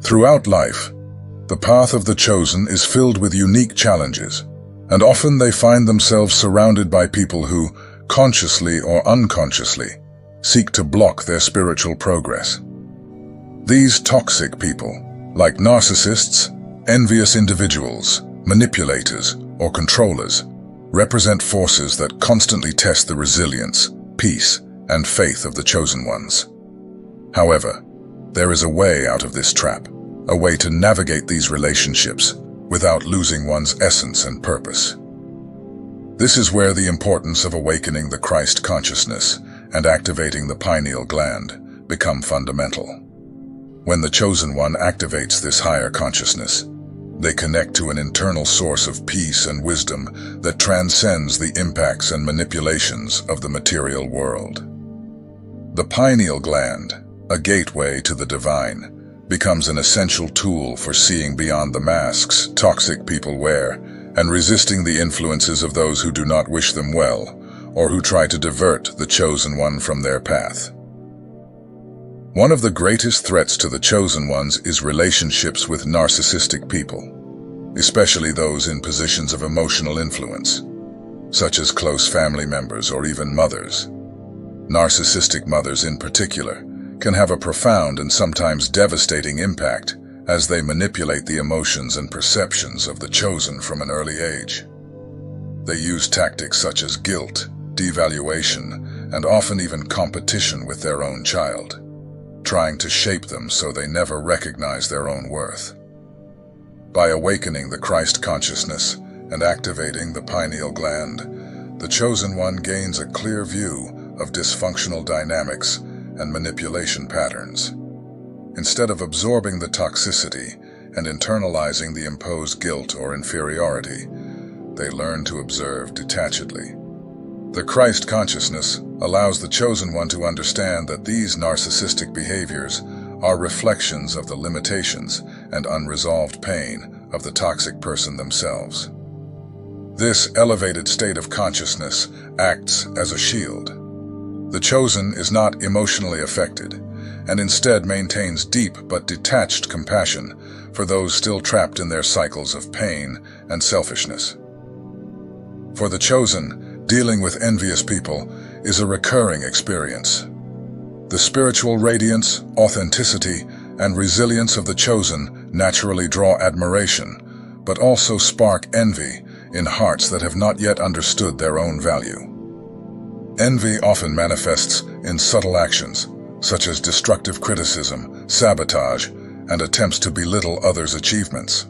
Throughout life, the path of the chosen is filled with unique challenges, and often they find themselves surrounded by people who, consciously or unconsciously, seek to block their spiritual progress. These toxic people, like narcissists, envious individuals, manipulators, or controllers, represent forces that constantly test the resilience, peace, and faith of the chosen ones. However, there is a way out of this trap, a way to navigate these relationships without losing one's essence and purpose. This is where the importance of awakening the Christ consciousness and activating the pineal gland become fundamental. When the chosen one activates this higher consciousness, they connect to an internal source of peace and wisdom that transcends the impacts and manipulations of the material world. The pineal gland, a gateway to the divine, becomes an essential tool for seeing beyond the masks toxic people wear and resisting the influences of those who do not wish them well or who try to divert the chosen one from their path. One of the greatest threats to the chosen ones is relationships with narcissistic people, especially those in positions of emotional influence, such as close family members or even mothers. Narcissistic mothers in particular can have a profound and sometimes devastating impact as they manipulate the emotions and perceptions of the chosen from an early age. They use tactics such as guilt, devaluation, and often even competition with their own child, trying to shape them so they never recognize their own worth. By awakening the Christ consciousness and activating the pineal gland, the chosen one gains a clear view of dysfunctional dynamics and manipulation patterns. Instead of absorbing the toxicity and internalizing the imposed guilt or inferiority, they learn to observe detachedly. The Christ consciousness allows the chosen one to understand that these narcissistic behaviors are reflections of the limitations and unresolved pain of the toxic person themselves. This elevated state of consciousness acts as a shield. The chosen is not emotionally affected, and instead maintains deep but detached compassion for those still trapped in their cycles of pain and selfishness. For the chosen, dealing with envious people is a recurring experience. The spiritual radiance, authenticity, and resilience of the chosen naturally draw admiration, but also spark envy in hearts that have not yet understood their own value. Envy often manifests in subtle actions, such as destructive criticism, sabotage, and attempts to belittle others' achievements.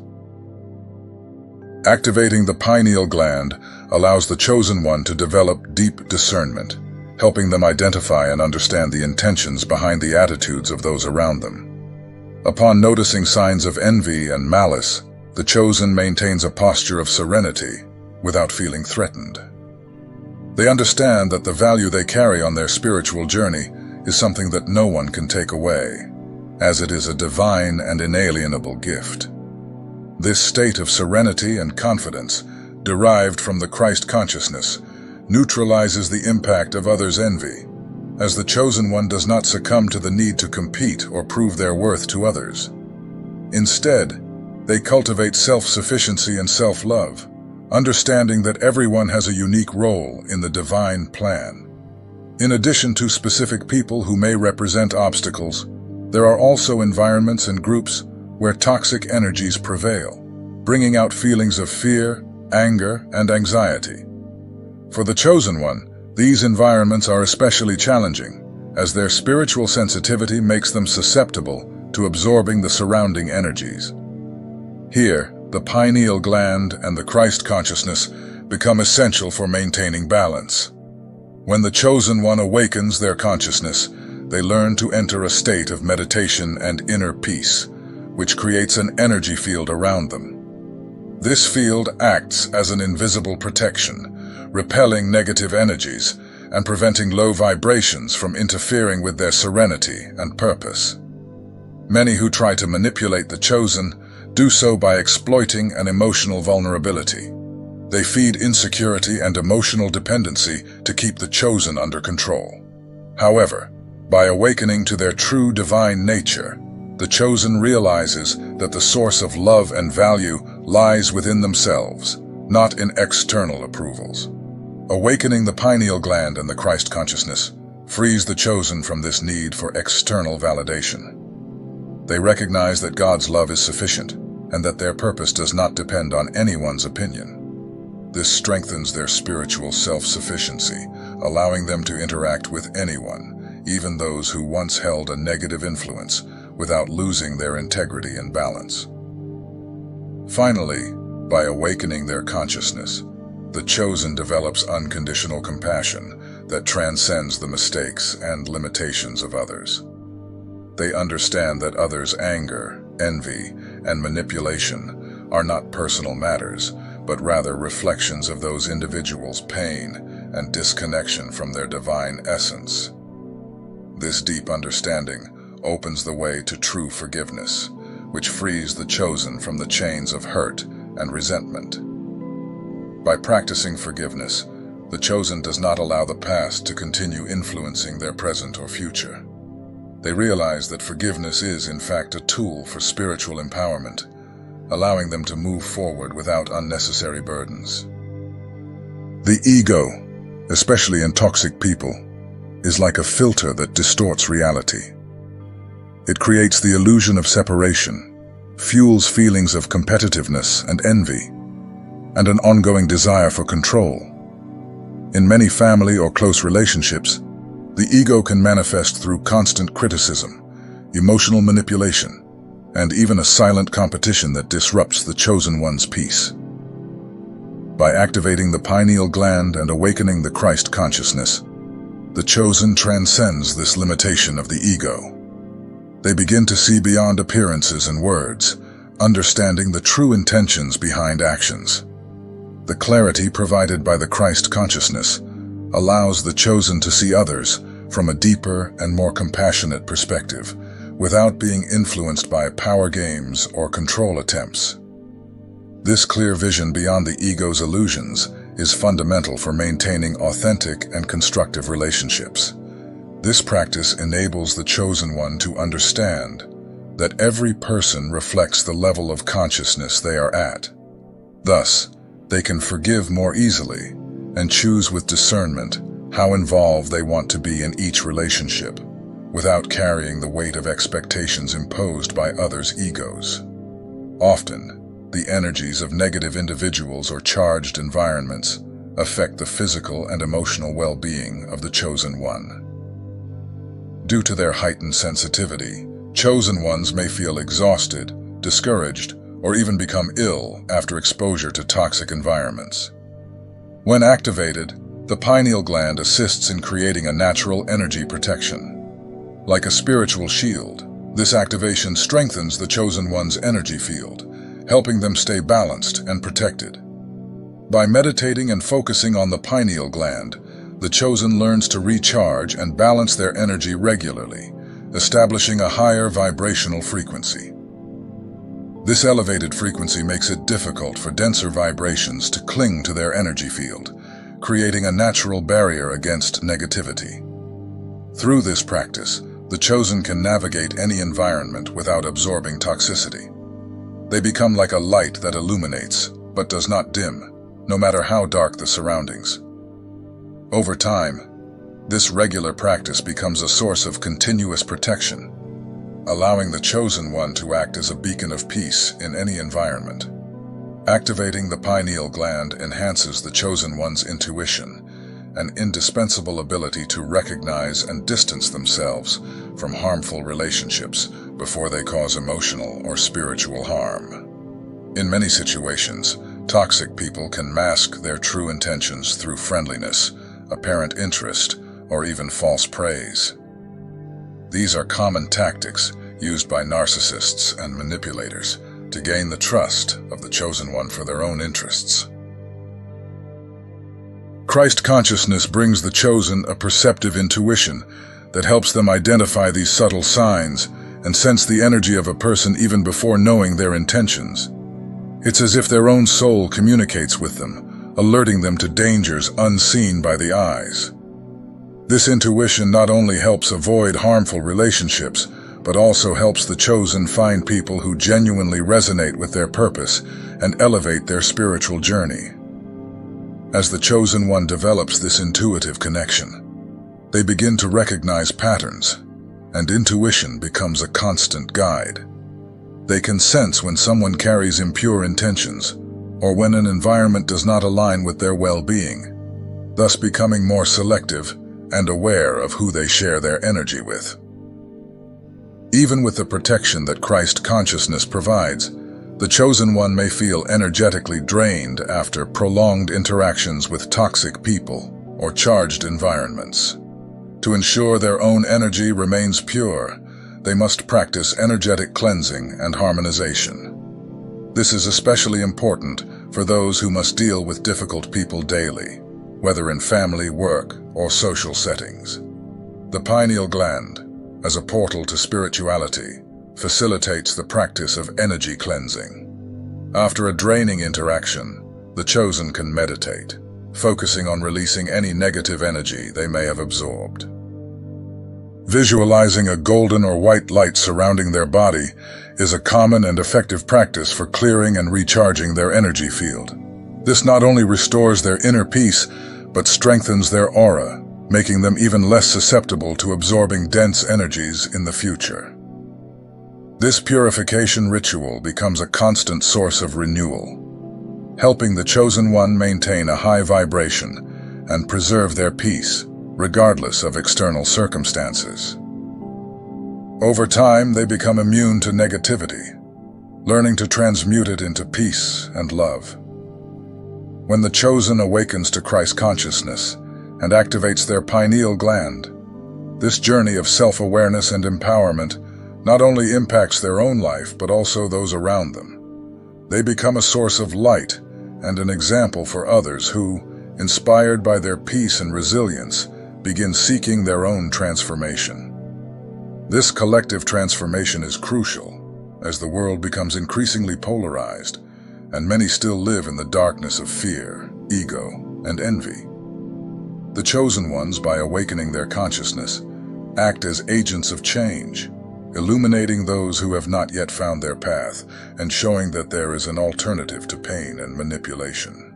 Activating the pineal gland allows the chosen one to develop deep discernment, helping them identify and understand the intentions behind the attitudes of those around them. Upon noticing signs of envy and malice, the chosen maintains a posture of serenity without feeling threatened. They understand that the value they carry on their spiritual journey is something that no one can take away, as it is a divine and inalienable gift. This state of serenity and confidence, derived from the Christ consciousness, neutralizes the impact of others' envy, as the chosen one does not succumb to the need to compete or prove their worth to others. Instead, they cultivate self-sufficiency and self-love, understanding that everyone has a unique role in the divine plan. In addition to specific people who may represent obstacles, there are also environments and groups where toxic energies prevail, bringing out feelings of fear, anger, and anxiety. For the chosen one, these environments are especially challenging, as their spiritual sensitivity makes them susceptible to absorbing the surrounding energies. Here, the pineal gland and the Christ consciousness become essential for maintaining balance. When the chosen one awakens their consciousness, they learn to enter a state of meditation and inner peace, which creates an energy field around them. This field acts as an invisible protection, repelling negative energies and preventing low vibrations from interfering with their serenity and purpose. Many who try to manipulate the chosen do so by exploiting an emotional vulnerability. They feed insecurity and emotional dependency to keep the chosen under control. However, by awakening to their true divine nature, the chosen realizes that the source of love and value lies within themselves, not in external approvals. Awakening the pineal gland and the Christ consciousness frees the chosen from this need for external validation. They recognize that God's love is sufficient and that their purpose does not depend on anyone's opinion. This strengthens their spiritual self-sufficiency, allowing them to interact with anyone, even those who once held a negative influence, without losing their integrity and balance. Finally, by awakening their consciousness, the chosen develops unconditional compassion that transcends the mistakes and limitations of others. They understand that others' anger, envy, and manipulation are not personal matters, but rather reflections of those individuals' pain and disconnection from their divine essence. This deep understanding opens the way to true forgiveness, which frees the chosen from the chains of hurt and resentment. By practicing forgiveness, the chosen does not allow the past to continue influencing their present or future. They realize that forgiveness is, in fact, a tool for spiritual empowerment, allowing them to move forward without unnecessary burdens. The ego, especially in toxic people, is like a filter that distorts reality. It creates the illusion of separation, fuels feelings of competitiveness and envy, and an ongoing desire for control. In many family or close relationships, the ego can manifest through constant criticism, emotional manipulation, and even a silent competition that disrupts the chosen one's peace. By activating the pineal gland and awakening the Christ consciousness, the chosen transcends this limitation of the ego. They begin to see beyond appearances and words, understanding the true intentions behind actions. The clarity provided by the Christ consciousness allows the chosen to see others from a deeper and more compassionate perspective, without being influenced by power games or control attempts. This clear vision beyond the ego's illusions is fundamental for maintaining authentic and constructive relationships. This practice enables the chosen one to understand that every person reflects the level of consciousness they are at. Thus, they can forgive more easily and choose with discernment how involved they want to be in each relationship, without carrying the weight of expectations imposed by others' egos. Often, the energies of negative individuals or charged environments affect the physical and emotional well-being of the chosen one. Due to their heightened sensitivity, chosen ones may feel exhausted, discouraged, or even become ill after exposure to toxic environments. When activated, the pineal gland assists in creating a natural energy protection. Like a spiritual shield, this activation strengthens the chosen one's energy field, helping them stay balanced and protected. By meditating and focusing on the pineal gland, the chosen learns to recharge and balance their energy regularly, establishing a higher vibrational frequency. This elevated frequency makes it difficult for denser vibrations to cling to their energy field, creating a natural barrier against negativity. Through this practice, the chosen can navigate any environment without absorbing toxicity. They become like a light that illuminates, but does not dim, no matter how dark the surroundings. Over time, this regular practice becomes a source of continuous protection, allowing the chosen one to act as a beacon of peace in any environment. Activating the pineal gland enhances the chosen one's intuition, an indispensable ability to recognize and distance themselves from harmful relationships before they cause emotional or spiritual harm. In many situations, toxic people can mask their true intentions through friendliness, apparent interest, or even false praise. These are common tactics used by narcissists and manipulators to gain the trust of the chosen one for their own interests. Christ consciousness brings the chosen a perceptive intuition that helps them identify these subtle signs and sense the energy of a person even before knowing their intentions. It's as if their own soul communicates with them, alerting them to dangers unseen by the eyes. This intuition not only helps avoid harmful relationships, but also helps the chosen find people who genuinely resonate with their purpose and elevate their spiritual journey. As the chosen one develops this intuitive connection, they begin to recognize patterns, and intuition becomes a constant guide. They can sense when someone carries impure intentions, or when an environment does not align with their well-being, thus becoming more selective and aware of who they share their energy with. Even with the protection that Christ consciousness provides, the chosen one may feel energetically drained after prolonged interactions with toxic people or charged environments. To ensure their own energy remains pure, they must practice energetic cleansing and harmonization. This is especially important for those who must deal with difficult people daily, whether in family, work, or social settings. The pineal gland, as a portal to spirituality, facilitates the practice of energy cleansing. After a draining interaction, the chosen can meditate, focusing on releasing any negative energy they may have absorbed. Visualizing a golden or white light surrounding their body is a common and effective practice for clearing and recharging their energy field. This not only restores their inner peace, but strengthens their aura, making them even less susceptible to absorbing dense energies in the future. This purification ritual becomes a constant source of renewal, helping the chosen one maintain a high vibration and preserve their peace, regardless of external circumstances. Over time, they become immune to negativity, learning to transmute it into peace and love. When the chosen awakens to Christ consciousness and activates their pineal gland, this journey of self-awareness and empowerment not only impacts their own life but also those around them. They become a source of light and an example for others who, inspired by their peace and resilience, begin seeking their own transformation. This collective transformation is crucial as the world becomes increasingly polarized and many still live in the darkness of fear, ego, and envy. The chosen ones, by awakening their consciousness, act as agents of change, illuminating those who have not yet found their path and showing that there is an alternative to pain and manipulation.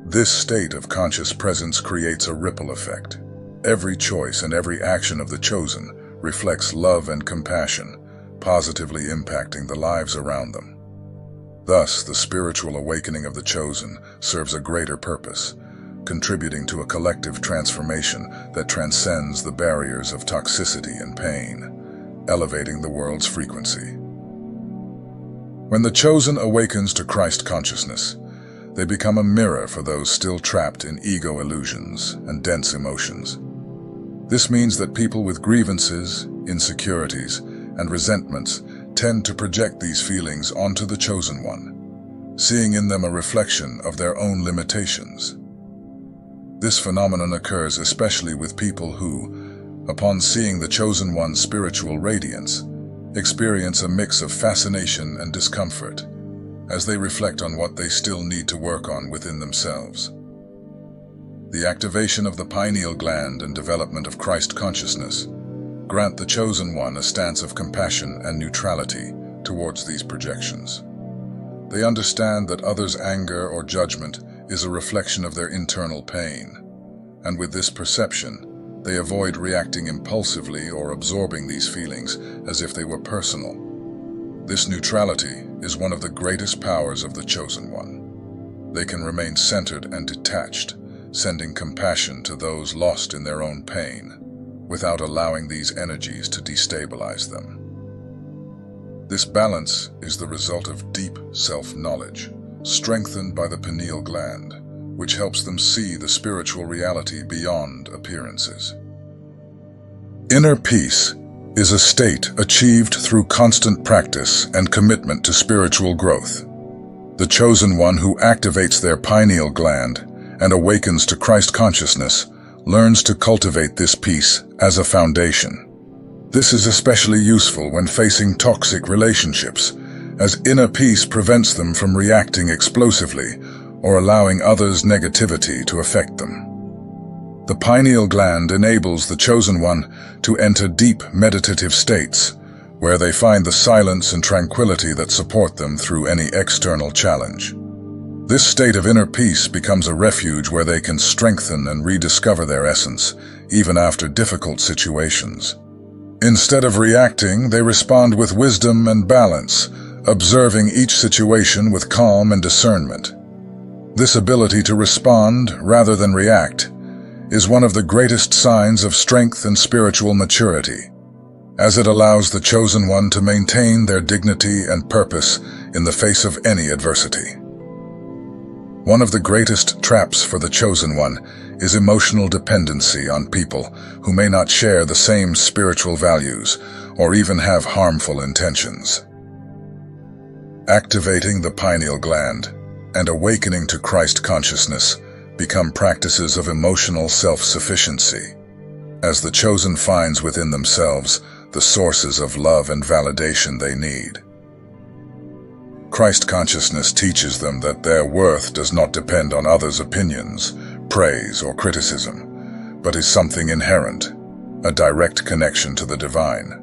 This state of conscious presence creates a ripple effect. Every choice and every action of the chosen reflects love and compassion, positively impacting the lives around them. Thus, the spiritual awakening of the chosen serves a greater purpose, contributing to a collective transformation that transcends the barriers of toxicity and pain, elevating the world's frequency. When the chosen awakens to Christ consciousness, they become a mirror for those still trapped in ego illusions and dense emotions. This means that people with grievances, insecurities, and resentments tend to project these feelings onto the chosen one, seeing in them a reflection of their own limitations. This phenomenon occurs especially with people who, upon seeing the chosen one's spiritual radiance, experience a mix of fascination and discomfort, as they reflect on what they still need to work on within themselves. The activation of the pineal gland and development of Christ consciousness grant the chosen one a stance of compassion and neutrality towards these projections. They understand that others' anger or judgment is a reflection of their internal pain, and with this perception, they avoid reacting impulsively or absorbing these feelings as if they were personal. This neutrality is one of the greatest powers of the chosen one. They can remain centered and detached, sending compassion to those lost in their own pain, without allowing these energies to destabilize them. This balance is the result of deep self-knowledge, strengthened by the pineal gland, which helps them see the spiritual reality beyond appearances. Inner peace is a state achieved through constant practice and commitment to spiritual growth. The chosen one who activates their pineal gland and awakens to Christ consciousness learns to cultivate this peace as a foundation. This is especially useful when facing toxic relationships, as inner peace prevents them from reacting explosively or allowing others' negativity to affect them. The pineal gland enables the chosen one to enter deep meditative states, where they find the silence and tranquility that support them through any external challenge. This state of inner peace becomes a refuge where they can strengthen and rediscover their essence, even after difficult situations. Instead of reacting, they respond with wisdom and balance, observing each situation with calm and discernment. This ability to respond rather than react is one of the greatest signs of strength and spiritual maturity, as it allows the chosen one to maintain their dignity and purpose in the face of any adversity. One of the greatest traps for the chosen one is emotional dependency on people who may not share the same spiritual values or even have harmful intentions. Activating the pineal gland and awakening to Christ consciousness become practices of emotional self-sufficiency, as the chosen finds within themselves the sources of love and validation they need. Christ consciousness teaches them that their worth does not depend on others' opinions, praise, or criticism, but is something inherent, a direct connection to the divine.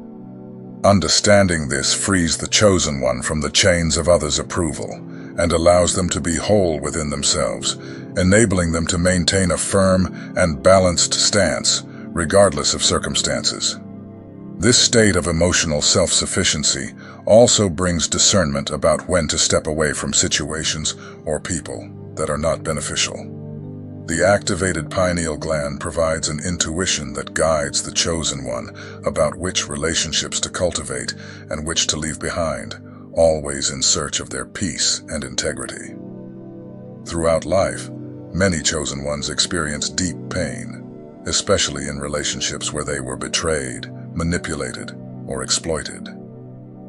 Understanding this frees the chosen one from the chains of others' approval and allows them to be whole within themselves, enabling them to maintain a firm and balanced stance, regardless of circumstances. This state of emotional self-sufficiency also brings discernment about when to step away from situations or people that are not beneficial. The activated pineal gland provides an intuition that guides the chosen one about which relationships to cultivate and which to leave behind, always in search of their peace and integrity. Throughout life, many chosen ones experience deep pain, especially in relationships where they were betrayed, manipulated, or exploited.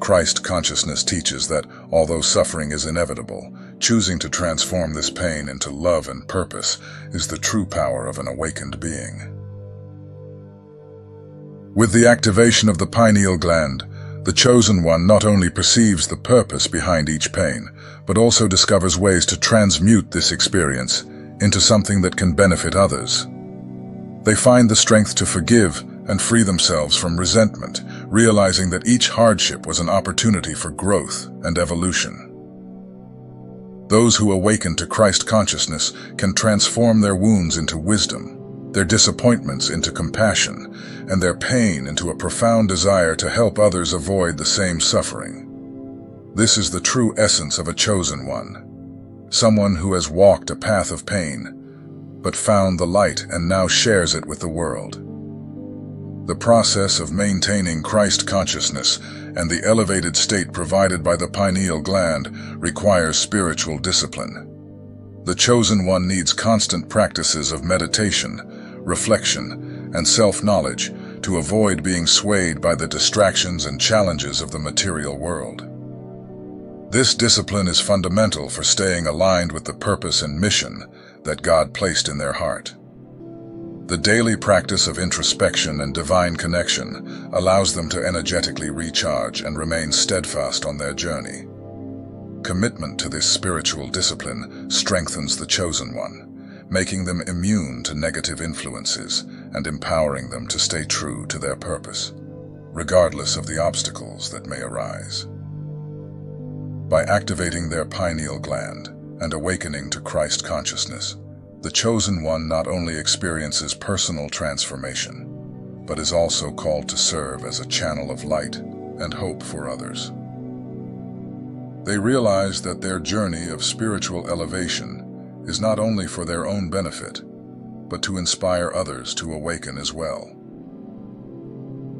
Christ consciousness teaches that although suffering is inevitable, choosing to transform this pain into love and purpose is the true power of an awakened being. With the activation of the pineal gland, the chosen one not only perceives the purpose behind each pain, but also discovers ways to transmute this experience into something that can benefit others. They find the strength to forgive and free themselves from resentment, realizing that each hardship was an opportunity for growth and evolution. Those who awaken to Christ consciousness can transform their wounds into wisdom, their disappointments into compassion, and their pain into a profound desire to help others avoid the same suffering. This is the true essence of a chosen one, someone who has walked a path of pain, but found the light and now shares it with the world. The process of maintaining Christ consciousness and the elevated state provided by the pineal gland requires spiritual discipline. The chosen one needs constant practices of meditation, reflection, and self-knowledge to avoid being swayed by the distractions and challenges of the material world. This discipline is fundamental for staying aligned with the purpose and mission that God placed in their heart. The daily practice of introspection and divine connection allows them to energetically recharge and remain steadfast on their journey. Commitment to this spiritual discipline strengthens the chosen one, making them immune to negative influences and empowering them to stay true to their purpose, regardless of the obstacles that may arise. By activating their pineal gland and awakening to Christ consciousness, the chosen one not only experiences personal transformation, but is also called to serve as a channel of light and hope for others. They realize that their journey of spiritual elevation is not only for their own benefit, but to inspire others to awaken as well.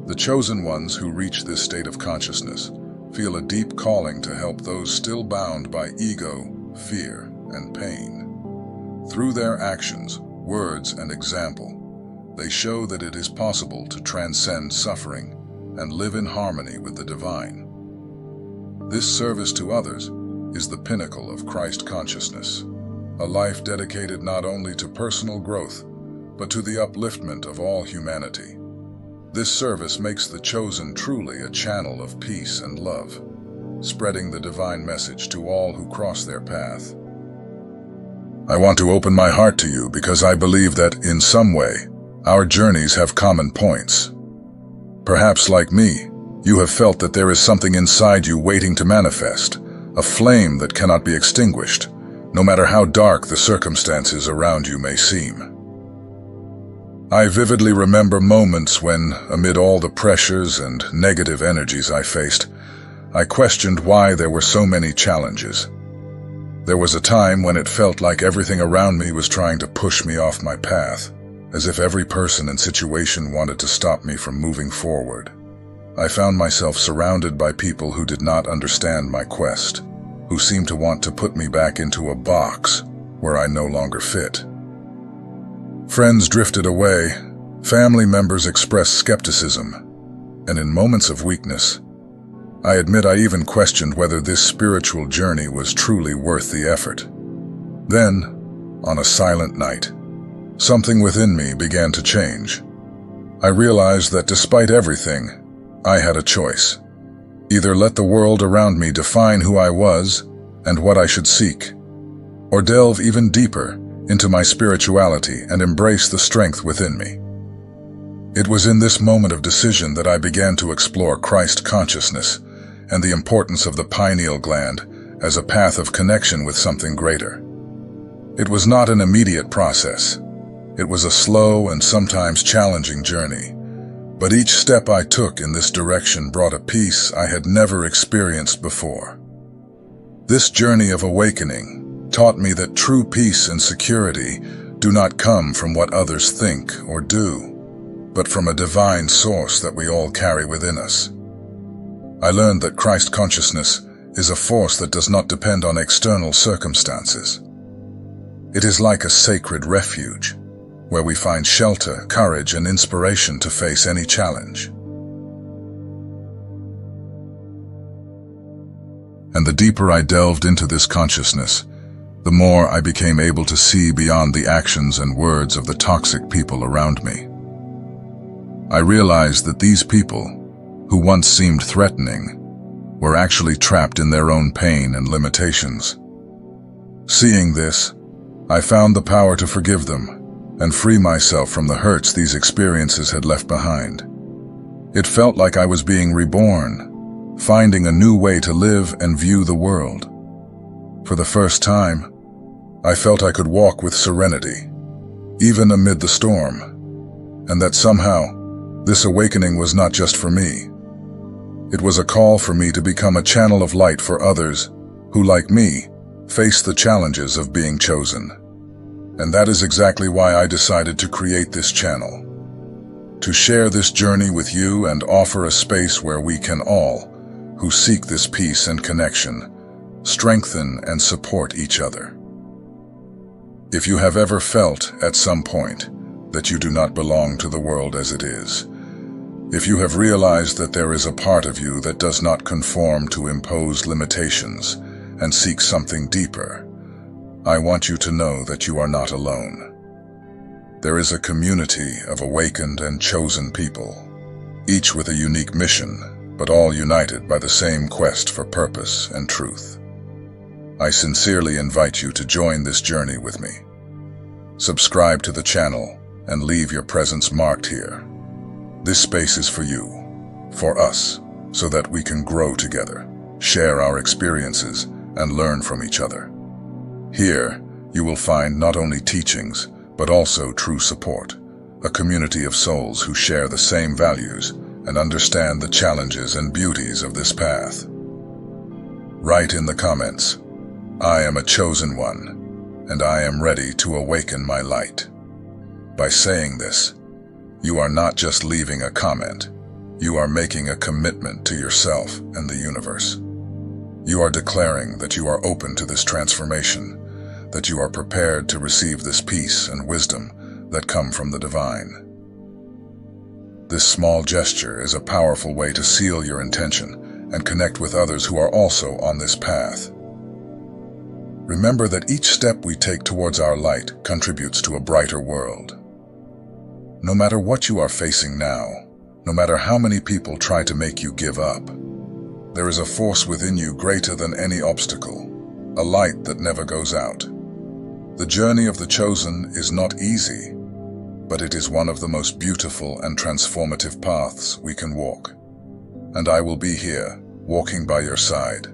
The chosen ones who reach this state of consciousness feel a deep calling to help those still bound by ego, fear, and pain. Through their actions, words, and example, they show that it is possible to transcend suffering and live in harmony with the divine. This service to others is the pinnacle of Christ consciousness, a life dedicated not only to personal growth, but to the upliftment of all humanity. This service makes the chosen truly a channel of peace and love, spreading the divine message to all who cross their path. I want to open my heart to you because I believe that, in some way, our journeys have common points. Perhaps like me, You have felt that there is something inside you waiting to manifest, a flame that cannot be extinguished, no matter how dark the circumstances around you may seem. I vividly remember moments when, amid all the pressures and negative energies I faced, I questioned why there were so many challenges. There was a time when it felt like everything around me was trying to push me off my path, as if every person and situation wanted to stop me from moving forward. I found myself surrounded by people who did not understand my quest, who seemed to want to put me back into a box where I no longer fit. Friends drifted away, family members expressed skepticism, and in moments of weakness, I admit I even questioned whether this spiritual journey was truly worth the effort. Then, on a silent night, something within me began to change. I realized that despite everything, I had a choice. Either let the world around me define who I was and what I should seek, or delve even deeper into my spirituality and embrace the strength within me. It was in this moment of decision that I began to explore Christ consciousness and the importance of the pineal gland as a path of connection with something greater. It was not an immediate process. It was a slow and sometimes challenging journey, but each step I took in this direction brought a peace I had never experienced before. This journey of awakening taught me that true peace and security do not come from what others think or do, but from a divine source that we all carry within us. I learned that Christ consciousness is a force that does not depend on external circumstances. It is like a sacred refuge, where we find shelter, courage, and inspiration to face any challenge. And the deeper I delved into this consciousness, the more I became able to see beyond the actions and words of the toxic people around me. I realized that these people, who once seemed threatening, were actually trapped in their own pain and limitations. Seeing this, I found the power to forgive them and free myself from the hurts these experiences had left behind. It felt like I was being reborn, finding a new way to live and view the world. For the first time, I felt I could walk with serenity, even amid the storm, and that somehow, this awakening was not just for me. It was a call for me to become a channel of light for others who, like me, face the challenges of being chosen. And that is exactly why I decided to create this channel. To share this journey with you and offer a space where we can all, who seek this peace and connection, strengthen and support each other. If you have ever felt, at some point, that you do not belong to the world as it is, if you have realized that there is a part of you that does not conform to imposed limitations and seeks something deeper, I want you to know that you are not alone. There is a community of awakened and chosen people, each with a unique mission, but all united by the same quest for purpose and truth. I sincerely invite you to join this journey with me. Subscribe to the channel and leave your presence marked here. This space is for you, for us, so that we can grow together, share our experiences, and learn from each other. Here, you will find not only teachings, but also true support, a community of souls who share the same values and understand the challenges and beauties of this path. Write in the comments, "I am a chosen one, and I am ready to awaken my light." By saying this, you are not just leaving a comment, you are making a commitment to yourself and the universe. You are declaring that you are open to this transformation, that you are prepared to receive this peace and wisdom that come from the divine. This small gesture is a powerful way to seal your intention and connect with others who are also on this path. Remember that each step we take towards our light contributes to a brighter world. No matter what you are facing now, no matter how many people try to make you give up, there is a force within you greater than any obstacle, a light that never goes out. The journey of the chosen is not easy, but it is one of the most beautiful and transformative paths we can walk. and I will be here, walking by your side,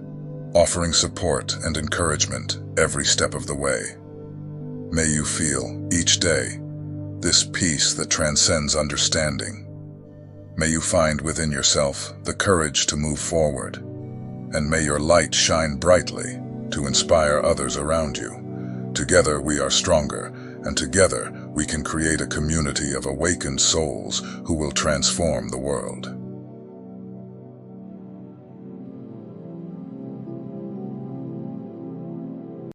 offering support and encouragement every step of the way. May you feel, each day, this peace that transcends understanding. May you find within yourself the courage to move forward, and may your light shine brightly to inspire others around you. Together we are stronger, and together we can create a community of awakened souls who will transform the world.